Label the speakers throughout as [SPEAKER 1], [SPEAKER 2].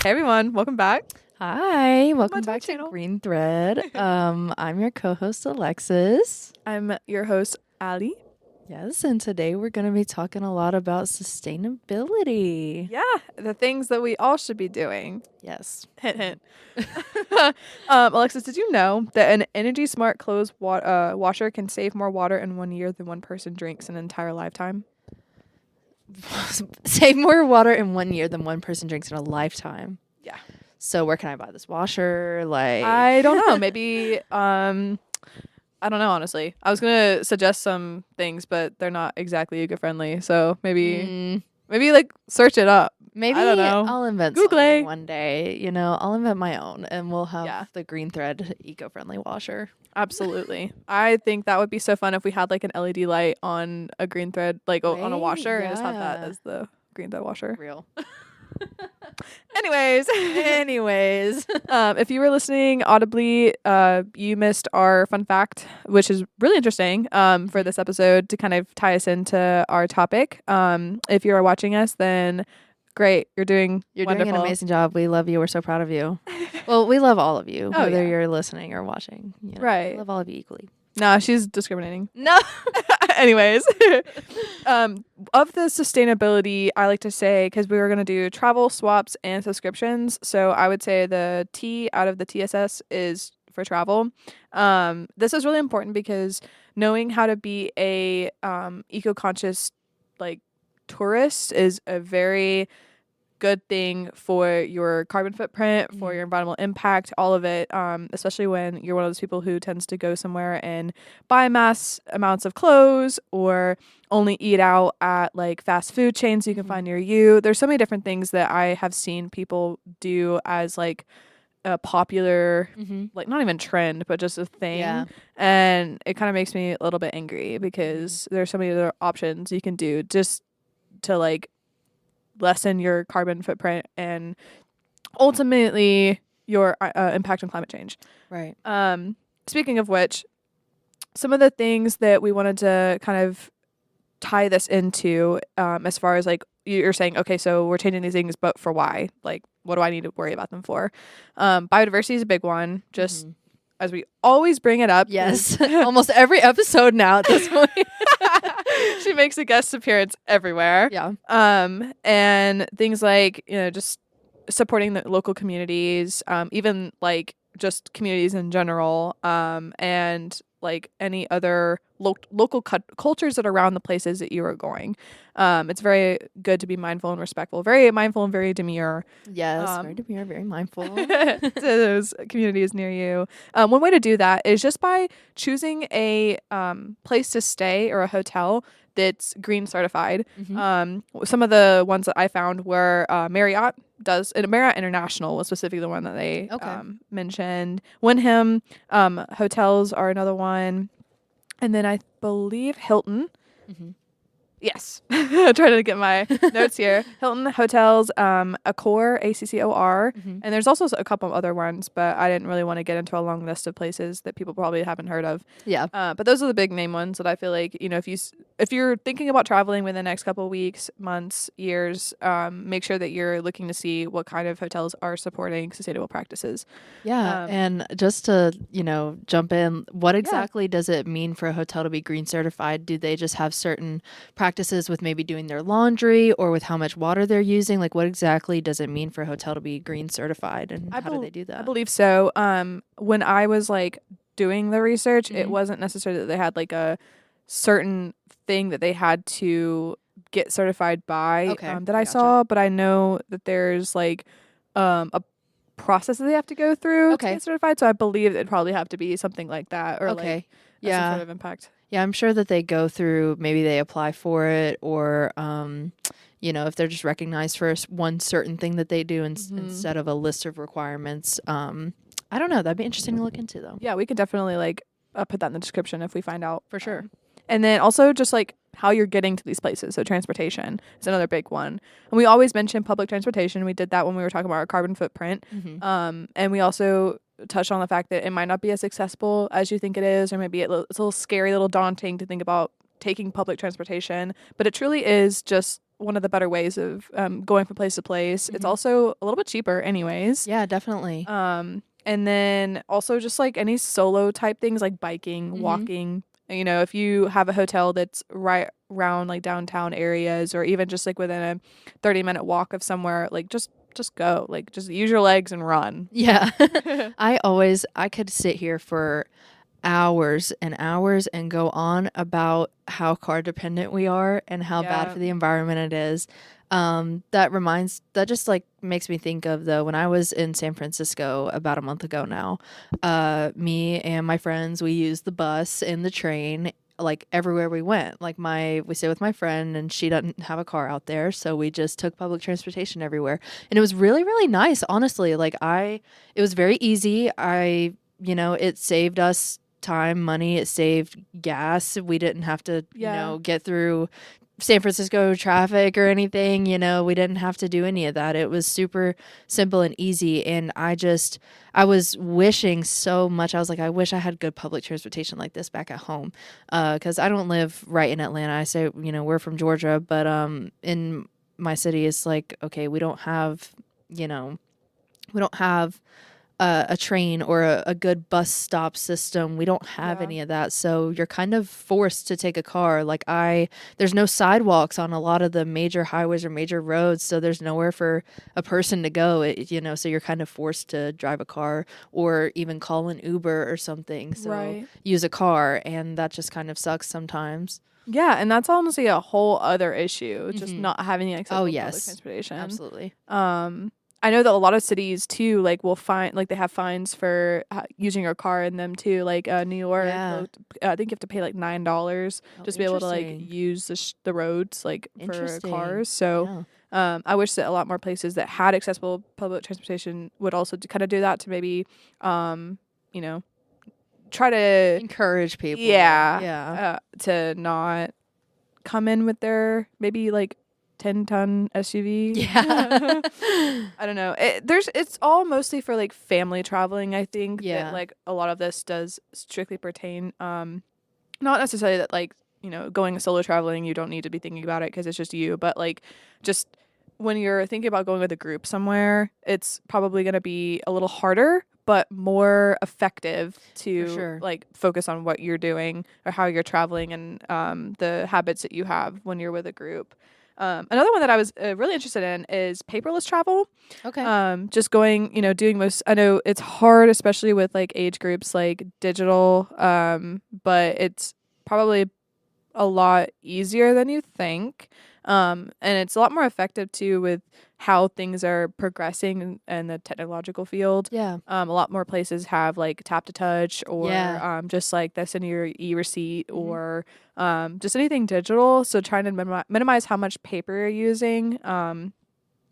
[SPEAKER 1] Hey everyone, welcome back.
[SPEAKER 2] Hi, welcome
[SPEAKER 1] to the
[SPEAKER 2] back to
[SPEAKER 1] channel.
[SPEAKER 2] Green Thread. I'm your co-host Alexis.
[SPEAKER 1] I'm your host, Ali.
[SPEAKER 2] Yes, and today we're going to be talking a lot about sustainability.
[SPEAKER 1] Yeah, the things that we all should be doing.
[SPEAKER 2] Yes.
[SPEAKER 1] Hint, hint. Alexis, did you know that an energy smart clothes washer can save more water in 1 year than one person drinks an entire lifetime?
[SPEAKER 2] Save more water in 1 year than one person drinks in a lifetime.
[SPEAKER 1] Yeah.
[SPEAKER 2] So where can I buy this washer?
[SPEAKER 1] I don't know. Maybe I don't know, honestly. I was gonna suggest some things, but they're not exactly eco-friendly. So maybe like search it up.
[SPEAKER 2] Maybe
[SPEAKER 1] I don't know.
[SPEAKER 2] I'll invent
[SPEAKER 1] Google
[SPEAKER 2] something
[SPEAKER 1] it.
[SPEAKER 2] one day. I'll invent my own, and we'll have
[SPEAKER 1] Yeah.
[SPEAKER 2] the Green Thread eco-friendly washer.
[SPEAKER 1] Absolutely. I think that would be so fun if we had like an LED light on a green thread, like on a washer, and just have that
[SPEAKER 2] Yeah.
[SPEAKER 1] as the green thread washer.
[SPEAKER 2] Real.
[SPEAKER 1] Anyways, if you were listening audibly, you missed our fun fact, which is really interesting for this episode to kind of tie us into our topic. If you are watching us, then great. You're doing wonderful.
[SPEAKER 2] Doing an amazing job. We love you. We're so proud of you. Well, we love all of you,
[SPEAKER 1] Oh,
[SPEAKER 2] whether
[SPEAKER 1] yeah.
[SPEAKER 2] you're listening or watching.
[SPEAKER 1] Right.
[SPEAKER 2] We love all of you equally.
[SPEAKER 1] No, she's discriminating.
[SPEAKER 2] No.
[SPEAKER 1] Anyways, of the sustainability, I like to say, because we were going to do travel, swaps, and subscriptions. So I would say the T out of the TSS is for travel. This is really important because knowing how to be a eco-conscious like tourist is a very good thing for your carbon footprint, for your environmental impact, all of it, especially when you're one of those people who tends to go somewhere and buy mass amounts of clothes or only eat out at like fast food chains you can find near you. There's so many different things that I have seen people do as like a popular, like not even trend, but just a thing.
[SPEAKER 2] Yeah.
[SPEAKER 1] And it kind of makes me a little bit angry because there's so many other options you can do just to like lessen your carbon footprint and ultimately your impact on climate change.
[SPEAKER 2] Right.
[SPEAKER 1] Speaking of which, some of the things that we wanted to kind of tie this into, as far as like you're saying, okay, so we're changing these things, but for why? Like, what do I need to worry about them for? Biodiversity is a big one, just as we always bring it up.
[SPEAKER 2] Yes. Almost every episode now at this point.
[SPEAKER 1] She makes a guest appearance everywhere.
[SPEAKER 2] Yeah.
[SPEAKER 1] And things like, just supporting the local communities, even like just communities in general, and like any other local cultures that are around the places that you are going. It's very good to be mindful and respectful, very mindful and very demure.
[SPEAKER 2] Yes. Very demure, very mindful.
[SPEAKER 1] To those communities near you. One way to do that is just by choosing a place to stay or a hotel that's green certified. Some of the ones that I found were Marriott does, and Marriott International was specifically the one that they mentioned. Wyndham hotels are another one, and then I believe Hilton. Yes. Trying to get my notes here. Hilton hotels, Accor, Accor, and there's also a couple of other ones, but I didn't really want to get into a long list of places that people probably haven't heard of.
[SPEAKER 2] Yeah.
[SPEAKER 1] But those are the big name ones that I feel like, if you're thinking about traveling within the next couple of weeks, months, years, make sure that you're looking to see what kind of hotels are supporting sustainable practices.
[SPEAKER 2] Yeah. And just to, jump in, what exactly does it mean for a hotel to be green certified? Do they just have certain practices with maybe doing their laundry or with how much water they're using? Like, what exactly does it mean for a hotel to be green certified, and how do they do that?
[SPEAKER 1] I believe so. When I was like doing the research, it wasn't necessarily that they had like a certain thing that they had to get certified by that I saw, but I know that there's like a process that they have to go through to get certified. So I believe it'd probably have to be something like that, or like some sort of impact.
[SPEAKER 2] Yeah, I'm sure that they go through, maybe they apply for it, or, if they're just recognized for one certain thing that they do instead of a list of requirements. I don't know. That'd be interesting to look into, though.
[SPEAKER 1] Yeah, we could definitely like put that in the description if we find out.
[SPEAKER 2] For sure.
[SPEAKER 1] And then also just like how you're getting to these places. So transportation is another big one. And we always mention public transportation. We did that when we were talking about our carbon footprint. And we also touched on the fact that it might not be as accessible as you think it is, or maybe it's a little scary, a little daunting to think about taking public transportation, but it truly is just one of the better ways of going from place to place. It's also a little bit cheaper anyways.
[SPEAKER 2] Yeah, definitely.
[SPEAKER 1] And then also just like any solo type things like biking, walking. You know, if you have a hotel that's right around like downtown areas or even just like within a 30-minute walk of somewhere, like just go. Like just use your legs and run.
[SPEAKER 2] Yeah. I could sit here for hours and hours and go on about how car dependent we are and how bad for the environment it is. That just like makes me think of when I was in San Francisco about a month ago now, me and my friends, we used the bus and the train like everywhere we went. Like we stayed with my friend and she doesn't have a car out there. So we just took public transportation everywhere. And it was really, really nice. Honestly, it was very easy. It saved us time, money. It saved gas. We didn't have to, get through San Francisco traffic or anything, we didn't have to do any of that. It was super simple and easy. And I was wishing so much. I was like, I wish I had good public transportation like this back at home. Cause I don't live right in Atlanta. I say, we're from Georgia, but, in my city, it's like, okay, we don't have a train or a good bus stop system. We don't have any of that. So you're kind of forced to take a car. There's no sidewalks on a lot of the major highways or major roads. So there's nowhere for a person to go, so you're kind of forced to drive a car or even call an Uber or something. So use a car. And that just kind of sucks sometimes.
[SPEAKER 1] Yeah. And that's honestly a whole other issue. Just not having access to public transportation.
[SPEAKER 2] Absolutely.
[SPEAKER 1] I know that a lot of cities too, like will find like they have fines for using your car in them too. Like New York, I think you have to pay like $9 just to be able to like use the roads like for cars. So I wish that a lot more places that had accessible public transportation would also kind of do that to maybe, try to
[SPEAKER 2] encourage people.
[SPEAKER 1] To not come in with their maybe like 10-ton SUV.
[SPEAKER 2] Yeah.
[SPEAKER 1] I don't know. It's all mostly for like family traveling, I think.
[SPEAKER 2] Yeah.
[SPEAKER 1] That, like a lot of this does strictly pertain. Not necessarily that like, going solo traveling, you don't need to be thinking about it because it's just you. But like just when you're thinking about going with a group somewhere, it's probably going to be a little harder, but more effective to like focus on what you're doing or how you're traveling and the habits that you have when you're with a group. Another one that I was really interested in is paperless travel.
[SPEAKER 2] Okay.
[SPEAKER 1] Just going, doing most, I know it's hard, especially with like age groups, like digital, but it's probably a lot easier than you think. And it's a lot more effective too with how things are progressing in the technological field.
[SPEAKER 2] Yeah.
[SPEAKER 1] A lot more places have like tap to touch or just like they send you your e-receipt or just anything digital. So trying to minimize how much paper you're using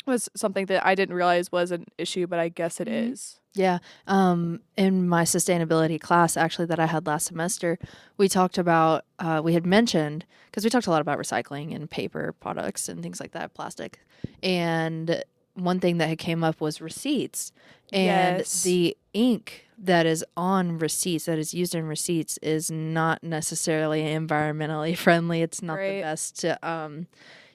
[SPEAKER 1] was something that I didn't realize was an issue, but I guess it is.
[SPEAKER 2] Yeah. In my sustainability class, actually, that I had last semester, we talked about, we had mentioned, because we talked a lot about recycling and paper products and things like that, plastic. And one thing that had came up was receipts. And the ink that is on receipts, that is used in receipts, is not necessarily environmentally friendly. It's not the best to,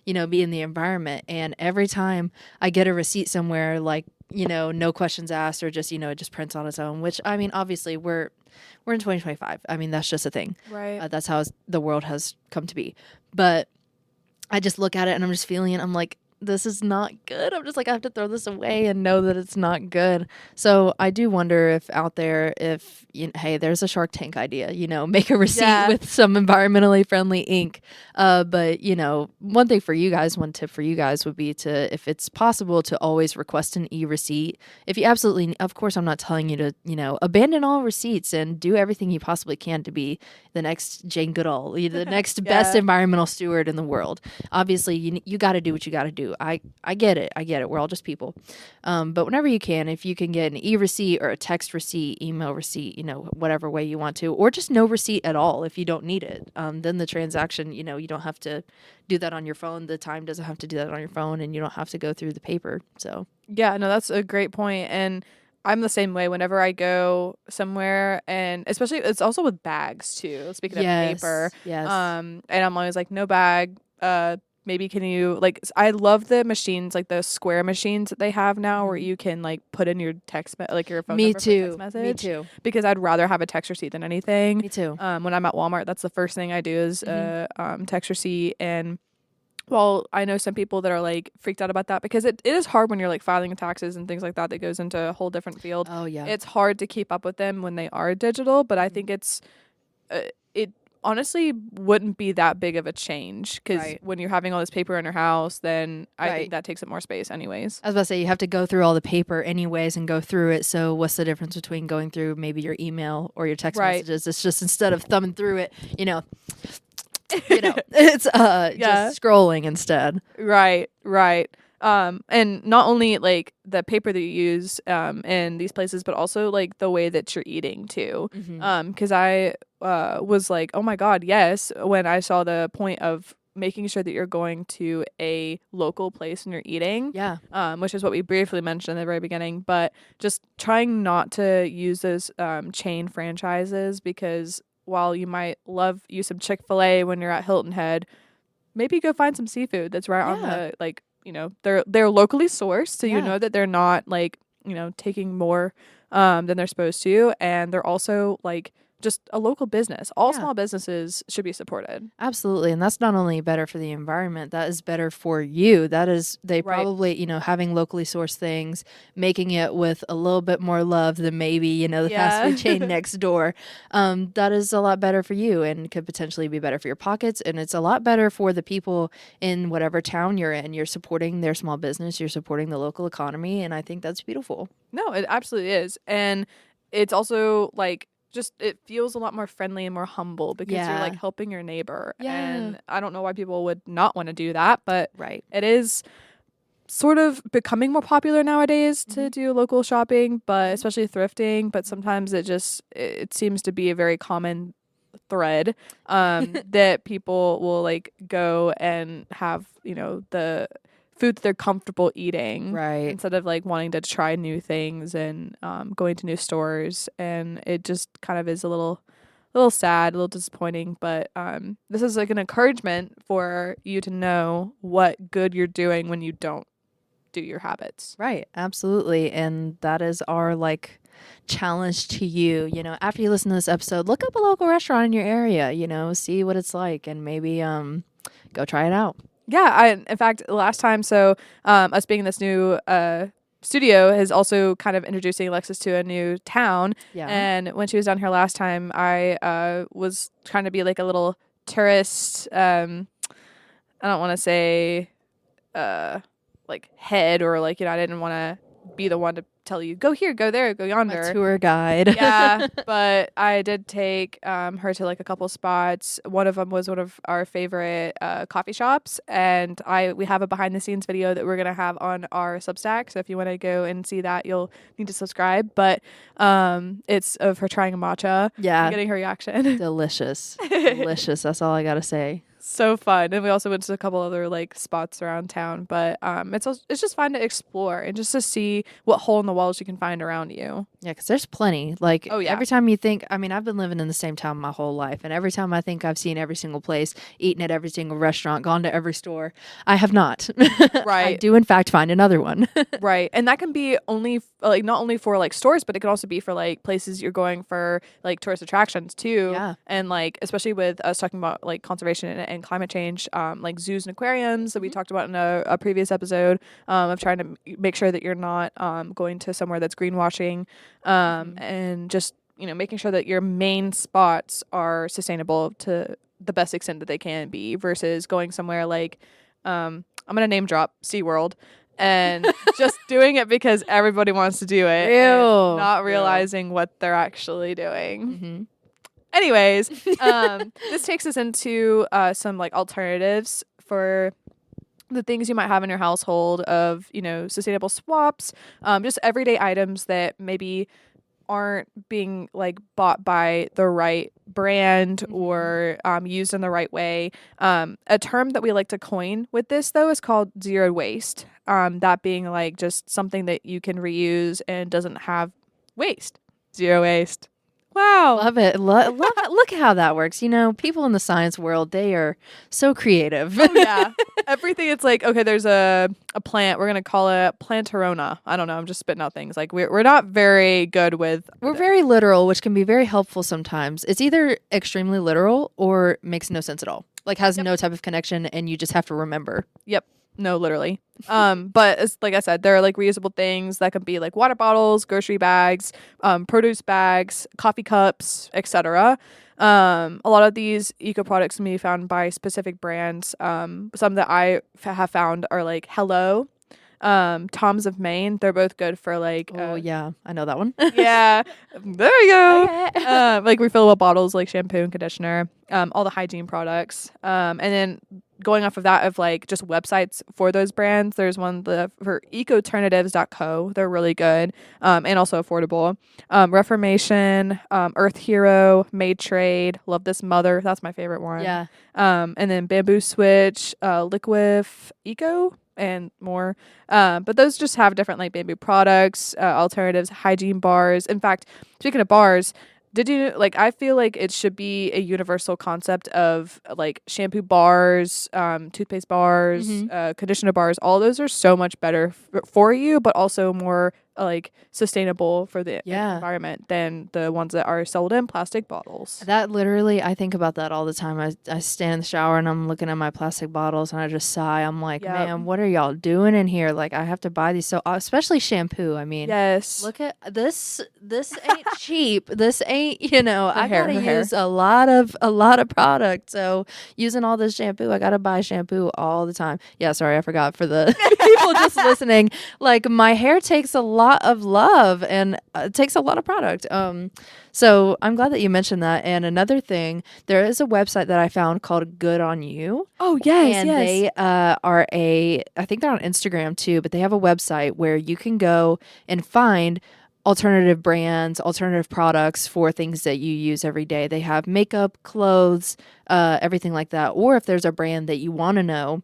[SPEAKER 2] be in the environment. And every time I get a receipt somewhere, like, no questions asked or just, it just prints on its own, which, I mean, obviously we're in 2025. I mean, that's just a thing.
[SPEAKER 1] Right.
[SPEAKER 2] That's how the world has come to be. But I just look at it and I'm just feeling it. I'm like, this is not good. I'm just like, I have to throw this away and know that it's not good. So I do wonder if out there, hey, there's a Shark Tank idea, make a receipt with some environmentally friendly ink. But, one tip for you guys would be to, if it's possible, to always request an e-receipt. If you absolutely, of course, I'm not telling you to, abandon all receipts and do everything you possibly can to be the next Jane Goodall, the next best environmental steward in the world. Obviously, you got to do what you got to do. I get it. We're all just people. But whenever you can, if you can get an e-receipt or a text receipt, email receipt, whatever way you want to, or just no receipt at all if you don't need it, then the transaction, you don't have to do that on your phone. The time doesn't have to do that on your phone, and you don't have to go through the paper. So
[SPEAKER 1] yeah, no, that's a great point. And I'm the same way whenever I go somewhere, and especially it's also with bags too. Speaking of paper,
[SPEAKER 2] yes,
[SPEAKER 1] and I'm always like, no bag, maybe can you like I love the machines, like the square machines that they have now where you can like put in your like your phone
[SPEAKER 2] Me
[SPEAKER 1] number for
[SPEAKER 2] too.
[SPEAKER 1] text message.
[SPEAKER 2] Me too.
[SPEAKER 1] Because I'd rather have a text receipt than anything.
[SPEAKER 2] Me too.
[SPEAKER 1] When I'm at Walmart, that's the first thing I do is text receipt. And well, I know some people that are like freaked out about that because it is hard when you're like filing taxes and things like that goes into a whole different field.
[SPEAKER 2] Oh yeah.
[SPEAKER 1] It's hard to keep up with them when they are digital, but I think it's it honestly wouldn't be that big of a change because when you're having all this paper in your house, then I think that takes up more space anyways.
[SPEAKER 2] I was about to say, you have to go through all the paper anyways and go through it. So what's the difference between going through maybe your email or your text messages? It's just instead of thumbing through it, it's just scrolling instead.
[SPEAKER 1] Right. And not only like the paper that you use in these places, but also like the way that you're eating too. Because I was like, oh my God, yes, when I saw the point of making sure that you're going to a local place and you're eating.
[SPEAKER 2] Yeah.
[SPEAKER 1] Which is what we briefly mentioned in the very beginning, but just trying not to use those chain franchises because while you might love you some Chick-fil-A when you're at Hilton Head, maybe go find some seafood that's right on the like, they're locally sourced, so you know that they're not like, taking more than they're supposed to, and they're also like just a local business. All small businesses should be supported.
[SPEAKER 2] Absolutely. And that's not only better for the environment, that is better for you. That is, they probably, having locally sourced things, making it with a little bit more love than maybe, the fast food chain next door. That is a lot better for you and could potentially be better for your pockets. And it's a lot better for the people in whatever town you're in. You're supporting their small business, you're supporting the local economy. And I think that's beautiful.
[SPEAKER 1] No, it absolutely is. And it's also like, it feels a lot more friendly and more humble because you're like helping your neighbor. And I don't know why people would not want to do that, but it is sort of becoming more popular nowadays to do local shopping, but especially thrifting. But sometimes it seems to be a very common thread that people will like go and have, the food that they're comfortable eating instead of like wanting to try new things and going to new stores. And it just kind of is a little sad, a little disappointing, but this is like an encouragement for you to know what good you're doing when you don't do your habits.
[SPEAKER 2] Right. Absolutely. And that is our like challenge to you. After you listen to this episode, look up a local restaurant in your area, see what it's like and maybe go try it out.
[SPEAKER 1] Yeah, in fact, last time, us being in this new studio is also kind of introducing Alexis to a new town. Yeah. And when she was down here last time, I was trying to be like a little tourist. I don't want to say like head or like, I didn't want to be the one to tell you, go here, go there, go yonder.
[SPEAKER 2] A tour guide.
[SPEAKER 1] Yeah, but I did take her to like a couple spots. One of them was one of our favorite coffee shops, and we have a behind the scenes video that we're gonna have on our Substack. So if you want to go and see that, you'll need to subscribe. But it's of her trying a matcha.
[SPEAKER 2] Yeah,
[SPEAKER 1] and getting her reaction.
[SPEAKER 2] Delicious. That's all I gotta say.
[SPEAKER 1] So fun. And we also went to a couple other like spots around town, but it's just fun to explore and just to see what hole in the walls you can find around you.
[SPEAKER 2] Yeah, because there's plenty. Like every time you think, I've been living in the same town my whole life, and every time I think I've seen every single place, eaten at every single restaurant, gone to every store, I have not. I do in fact find another one.
[SPEAKER 1] Right. And that can be only like not only for like stores, but it can also be for like places you're going for like tourist attractions too.
[SPEAKER 2] Yeah.
[SPEAKER 1] And like especially with us talking about like conservation and climate change, like zoos and aquariums that we talked about in a previous episode, of trying to make sure that you're not going to somewhere that's greenwashing, and just making sure that your main spots are sustainable to the best extent that they can be versus going somewhere like I'm gonna name drop SeaWorld and just doing it because everybody wants to do it and not realizing what they're actually doing. Anyways, this takes us into some like alternatives for the things you might have in your household of, sustainable swaps, just everyday items that maybe aren't being like bought by the right brand or used in the right way. A term that we like to coin with this though is called zero waste. That being like just something that you can reuse and doesn't have waste. Zero waste. Wow.
[SPEAKER 2] Love it. Look how that works. People in the science world, they are so creative.
[SPEAKER 1] Oh, yeah. Everything, it's like, okay, there's a plant. We're going to call it Plantarona. I don't know. I'm just spitting out things. Like, we're not very good with...
[SPEAKER 2] We're very literal, which can be very helpful sometimes. It's either extremely literal or makes no sense at all. Like, has no type of connection, and you just have to remember.
[SPEAKER 1] Yep. No, literally. But it's, like I said, there are like reusable things that can be like water bottles, grocery bags, produce bags, coffee cups, etc. A lot of these eco products can be found by specific brands. Some that I have found are like Hello, Tom's of Maine. They're both good for like
[SPEAKER 2] yeah, I know that one.
[SPEAKER 1] yeah, there you go.
[SPEAKER 2] Okay.
[SPEAKER 1] Like refillable bottles like shampoo and conditioner, all the hygiene products, and then going off of that, of like just websites for those brands, there's one for ecoternatives.co. They're really good, and also affordable. Reformation, Earth Hero, Made Trade, Love This Mother, that's my favorite one.
[SPEAKER 2] Yeah.
[SPEAKER 1] And then Bamboo Switch, Liquif Eco, and more. But those just have different like bamboo products, alternatives, hygiene bars. In fact, speaking of bars, I feel like it should be a universal concept of like shampoo bars, toothpaste bars, conditioner bars. All those are so much better for you, but also more like sustainable for the environment than the ones that are sold in plastic bottles.
[SPEAKER 2] That literally, I think about that all the time. I stand in the shower and I'm looking at my plastic bottles and I just sigh. I'm like, man, what are y'all doing in here? Like, I have to buy these. So, especially shampoo. I mean,
[SPEAKER 1] yes.
[SPEAKER 2] Look at this. This ain't cheap. This ain't, I gotta use
[SPEAKER 1] hair.
[SPEAKER 2] a lot of product. So, using all this shampoo, I gotta buy shampoo all the time. Yeah, sorry, I forgot for the people just listening. Like, my hair takes a lot of love and it takes a lot of product. So I'm glad that you mentioned that. And another thing, there is a website that I found called Good on You.
[SPEAKER 1] Oh, yes,
[SPEAKER 2] and they I think they're on Instagram too, but they have a website where you can go and find alternative brands, alternative products for things that you use every day. They have makeup, clothes, everything like that. Or if there's a brand that you want to know,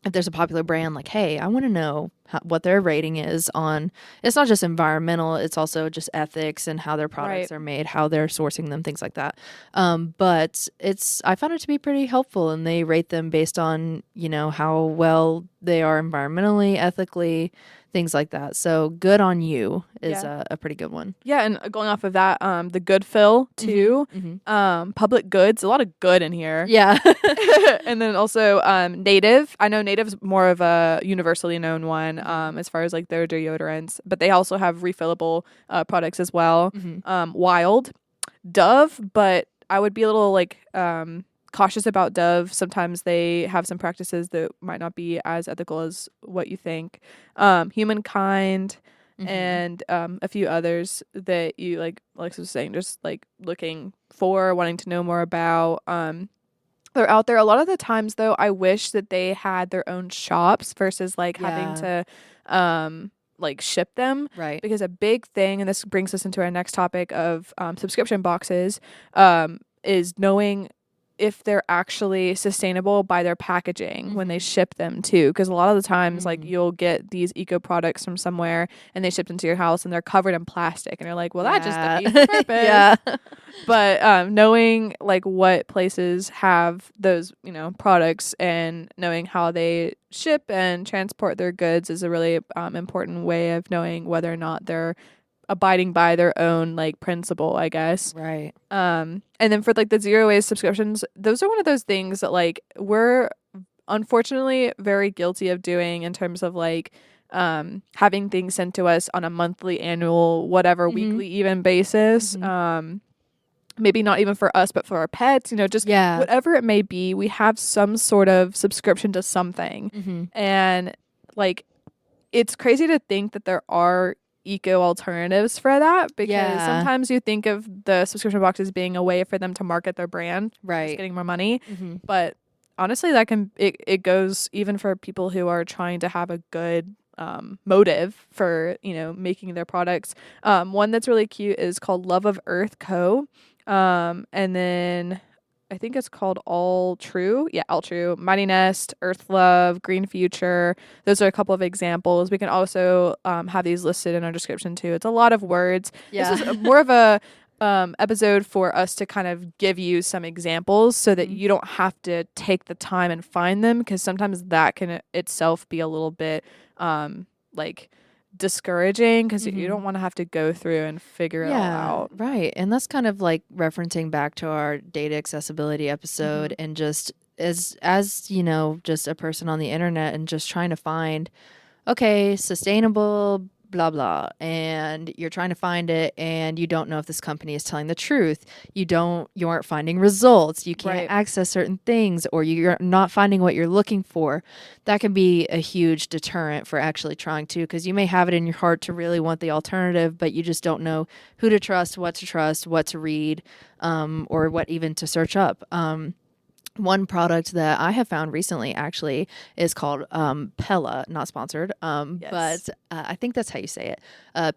[SPEAKER 2] if there's a popular brand, like, hey, I want to know what their rating is on, it's not just environmental, it's also just ethics and how their products are made, how they're sourcing them, things like that. But I found it to be pretty helpful, and they rate them based on, how well they are environmentally, ethically, things like that. So Good on You is a pretty good one.
[SPEAKER 1] Yeah, and going off of that, the Good Fill too, Public Goods, a lot of good in here.
[SPEAKER 2] Yeah.
[SPEAKER 1] And then also Native. I know Native's more of a universally known one as far as like their deodorants, but they also have refillable products as well. Wild, Dove, but I would be a little like cautious about Dove. Sometimes they have some practices that might not be as ethical as what you think. Humankind, and a few others that you, like Alexa was saying, just like looking for, wanting to know more about. They're out there. A lot of the times, though, I wish that they had their own shops versus like having to like ship them.
[SPEAKER 2] Right.
[SPEAKER 1] Because a big thing, and this brings us into our next topic of subscription boxes, is knowing if they're actually sustainable by their packaging when they ship them too. Because a lot of the times, like, you'll get these eco products from somewhere and they shipped into your house and they're covered in plastic, and you're like, well, that just defeats the purpose.
[SPEAKER 2] Yeah.
[SPEAKER 1] But knowing like what places have those, products, and knowing how they ship and transport their goods is a really important way of knowing whether or not they're abiding by their own like principle, I guess.
[SPEAKER 2] Right.
[SPEAKER 1] And then for like the zero waste subscriptions, those are one of those things that like we're unfortunately very guilty of doing, in terms of like having things sent to us on a monthly, annual, whatever, weekly even basis. Maybe not even for us, but for our pets, just whatever it may be, we have some sort of subscription to something. And like, it's crazy to think that there are eco alternatives for that, because sometimes you think of the subscription boxes being a way for them to market their brand, just getting more money. But honestly, that it goes even for people who are trying to have a good motive for making their products. One that's really cute is called Love of Earth Co. And then I think it's called Alltrue. Yeah, Alltrue, MightyNest, EarthLove, Green Future. Those are a couple of examples. We can also have these listed in our description too. It's a lot of words.
[SPEAKER 2] Yeah.
[SPEAKER 1] This is more of a episode for us to kind of give you some examples so that you don't have to take the time and find them, because sometimes that can itself be a little bit like discouraging, because you don't want to have to go through and figure it all out.
[SPEAKER 2] Right. And that's kind of like referencing back to our data accessibility episode, and just as you know, just a person on the internet and just trying to find, okay, sustainable blah blah, and you're trying to find it and you don't know if this company is telling the truth. You aren't finding results. You can't access certain things, or you're not finding what you're looking for. That can be a huge deterrent for actually trying to, because you may have it in your heart to really want the alternative, but you just don't know who to trust, what to read, or what even to search up. One product that I have found recently actually is called Pella, not sponsored, but I think that's how you say it.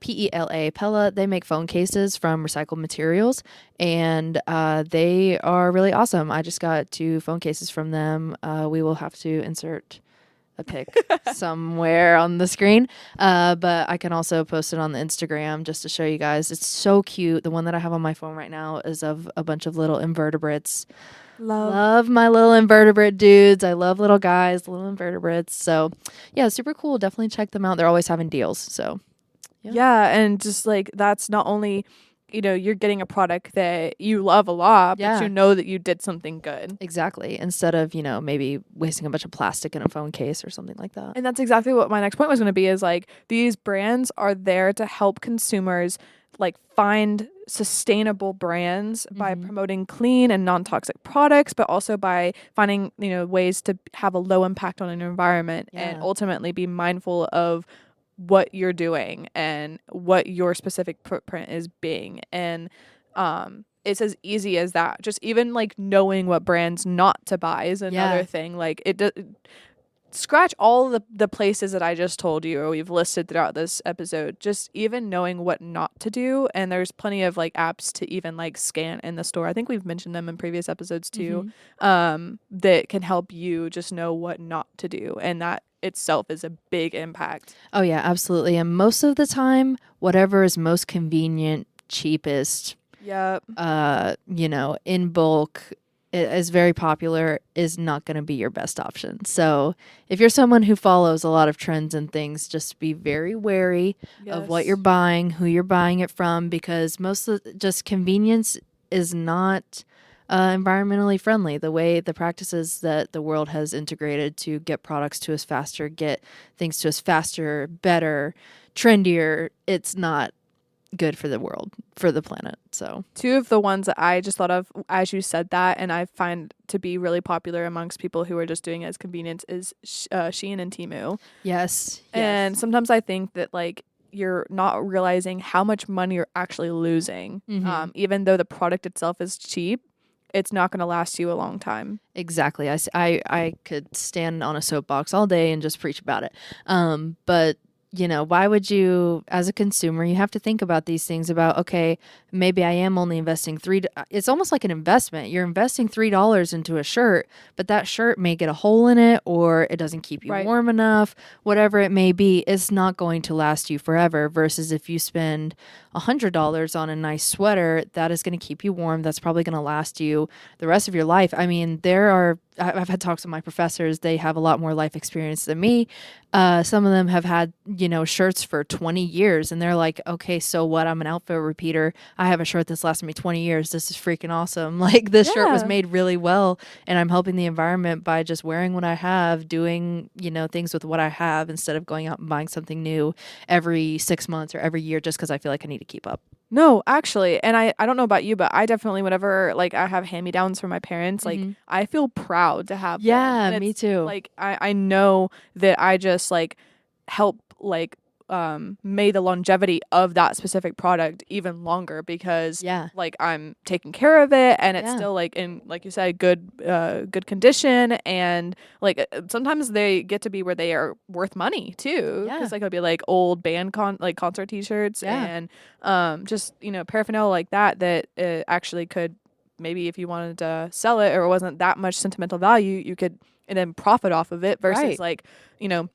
[SPEAKER 2] Pela, Pella. They make phone cases from recycled materials, and they are really awesome. I just got 2 phone cases from them. We will have to insert a pic somewhere on the screen, but I can also post it on the Instagram just to show you guys. It's so cute. The one that I have on my phone right now is of a bunch of little invertebrates. Love my little invertebrate dudes. I love little guys, little invertebrates. So yeah, super cool. Definitely check them out. They're always having deals. So
[SPEAKER 1] yeah, and just like, that's not only, you know, you're getting a product that you love a lot, but you know that you did something good.
[SPEAKER 2] Exactly. Instead of, you know, maybe wasting a bunch of plastic in a phone case or something like that.
[SPEAKER 1] And that's exactly what my next point was going to be, is like, these brands are there to help consumers like find sustainable brands by promoting clean and non-toxic products, but also by finding, you know, ways to have a low impact on an environment and ultimately be mindful of what you're doing and what your specific footprint is being. And it's as easy as that. Just even like knowing what brands not to buy is another thing. Like scratch all the places that I just told you, or we've listed throughout this episode, just even knowing what not to do. And there's plenty of like apps to even like scan in the store. I think we've mentioned them in previous episodes too, that can help you just know what not to do. And that itself is a big impact.
[SPEAKER 2] Oh yeah, absolutely. And most of the time, whatever is most convenient, cheapest, you know, in bulk, is very popular, is not going to be your best option. So if you're someone who follows a lot of trends and things, just be very wary of what you're buying, who you're buying it from, because most of just convenience is not environmentally friendly. The practices that the world has integrated to get products to us faster, get things to us faster, better, trendier, it's not good for the world, for the planet. So
[SPEAKER 1] 2 of the ones that I just thought of as you said that, and I find to be really popular amongst people who are just doing it as convenience, is Shein and Temu.
[SPEAKER 2] Yes.
[SPEAKER 1] And sometimes I think that like you're not realizing how much money you're actually losing. Even though the product itself is cheap, it's not going to last you a long time.
[SPEAKER 2] Exactly. I could stand on a soapbox all day and just preach about it. But you know, why would you, as a consumer, you have to think about these things about, okay, maybe I am only investing it's almost like an investment. You're investing $3 into a shirt, but that shirt may get a hole in it, or it doesn't keep you warm enough, whatever it may be. It's not going to last you forever, versus if you spend $100 on a nice sweater, that is going to keep you warm. That's probably going to last you the rest of your life. I mean, I've had talks with my professors. They have a lot more life experience than me. Some of them have had, you know, shirts for 20 years, and they're like, okay, so what? I'm an outfit repeater. I have a shirt that's lasted me 20 years. This is freaking awesome. Like, this shirt was made really well, and I'm helping the environment by just wearing what I have, doing, you know, things with what I have, instead of going out and buying something new every 6 months or every year just because I feel like I need to keep up.
[SPEAKER 1] No, actually, and I don't know about you, but I definitely, whenever like I have hand-me-downs from my parents, like I feel proud to have them.
[SPEAKER 2] Yeah, me too.
[SPEAKER 1] Like I know that I just like help like made the longevity of that specific product even longer, because like I'm taking care of it, and it's still like in, like you said, good condition, and like sometimes they get to be where they are worth money too, because like it'll be like old band concert t-shirts and just, you know, paraphernalia like that actually could, maybe if you wanted to sell it or it wasn't that much sentimental value, you could and then profit off of it, versus like, you know,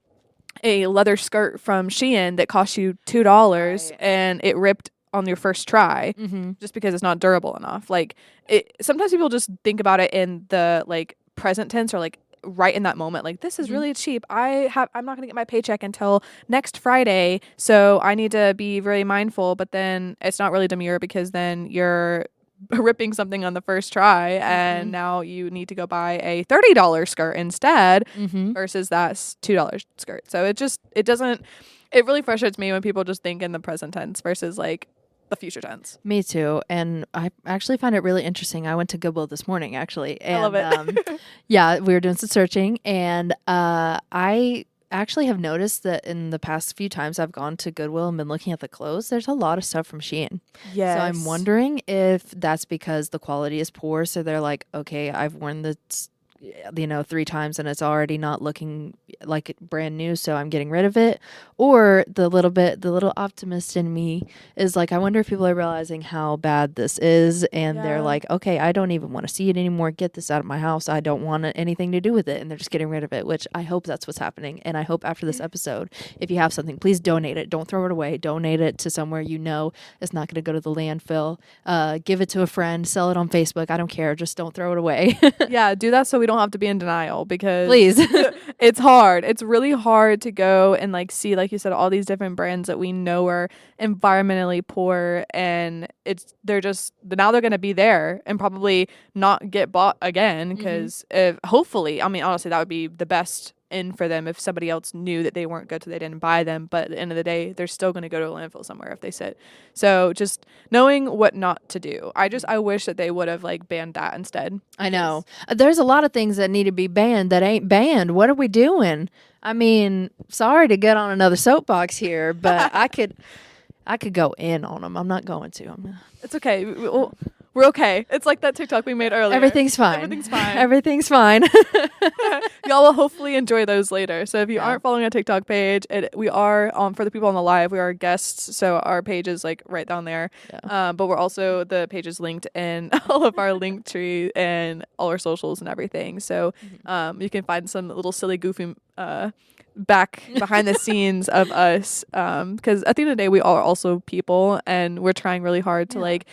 [SPEAKER 1] a leather skirt from Shein that cost you $2 and it ripped on your first try
[SPEAKER 2] Mm-hmm.
[SPEAKER 1] just because it's not durable enough. Like sometimes people just think about it in the like present tense or like right in that moment. Like this is really cheap. I'm not gonna get my paycheck until next Friday, so I need to be very mindful. But then it's not really demure because then you're ripping something on the first try and now you need to go buy a $30 skirt instead versus that $2 skirt. So it really frustrates me when people just think in the present tense versus like the future tense.
[SPEAKER 2] Me too. And I actually find it really interesting. I went to Goodwill this morning, actually. And,
[SPEAKER 1] I love it.
[SPEAKER 2] yeah, we were doing some searching, and I actually have noticed that in the past few times I've gone to Goodwill and been looking at the clothes, there's a lot of stuff from Shein.
[SPEAKER 1] Yes.
[SPEAKER 2] So I'm wondering if that's because the quality is poor. So they're like, okay, I've worn this, 3 times and it's already not looking like brand new, so I'm getting rid of it. Or the little optimist in me is like, I wonder if people are realizing how bad this is, and they're like, okay, I don't even want to see it anymore. Get this out of my house. I don't want anything to do with it, and they're just getting rid of it. Which I hope that's what's happening, and I hope after this episode, if you have something, please donate it. Don't throw it away. Donate it to somewhere you know it's not going to go to the landfill. Give it to a friend. Sell it on Facebook. I don't care. Just don't throw it away.
[SPEAKER 1] Yeah, do that so we don't have to be in denial, because
[SPEAKER 2] Please.
[SPEAKER 1] it's hard. It's really hard to go and like see, like you said, all these different brands that we know are environmentally poor, and they're going to be there and probably not get bought again, because if hopefully, I mean, honestly, that would be the best in for them if somebody else knew that they weren't good so they didn't buy them. But at the end of the day, they're still going to go to a landfill somewhere if they sit. So just knowing what not to do. I wish that they would have like banned that instead.
[SPEAKER 2] I know. There's a lot of things that need to be banned that ain't banned. What are we doing? I mean, sorry to get on another soapbox here, but I could go in on them. I'm not going to.
[SPEAKER 1] It's okay. We're okay. It's like that TikTok we made earlier.
[SPEAKER 2] Everything's fine.
[SPEAKER 1] Everything's fine.
[SPEAKER 2] Everything's fine.
[SPEAKER 1] Y'all will hopefully enjoy those later. So if you aren't following our TikTok page, we are for the people on the live, we are guests. So our page is like right down there. Yeah. But we're also, the page is linked in all of our link tree and all our socials and everything. So you can find some little silly goofy back behind the scenes of us. Because at the end of the day, we are also people, and we're trying really hard to like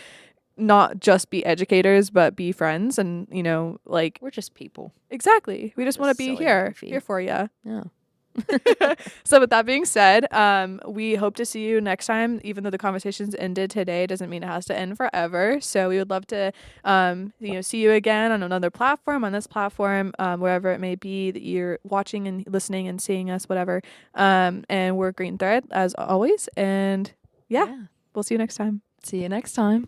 [SPEAKER 1] not just be educators but be friends, and like
[SPEAKER 2] we're just people.
[SPEAKER 1] Exactly. We just want to be here for you.
[SPEAKER 2] Yeah.
[SPEAKER 1] So with that being said, we hope to see you next time. Even though the conversations ended today, doesn't mean it has to end forever. So we would love to see you again on another platform, on this platform, wherever it may be that you're watching and listening and seeing us, whatever. And we're Green Thread as always, and we'll see you next time.
[SPEAKER 2] See you next time.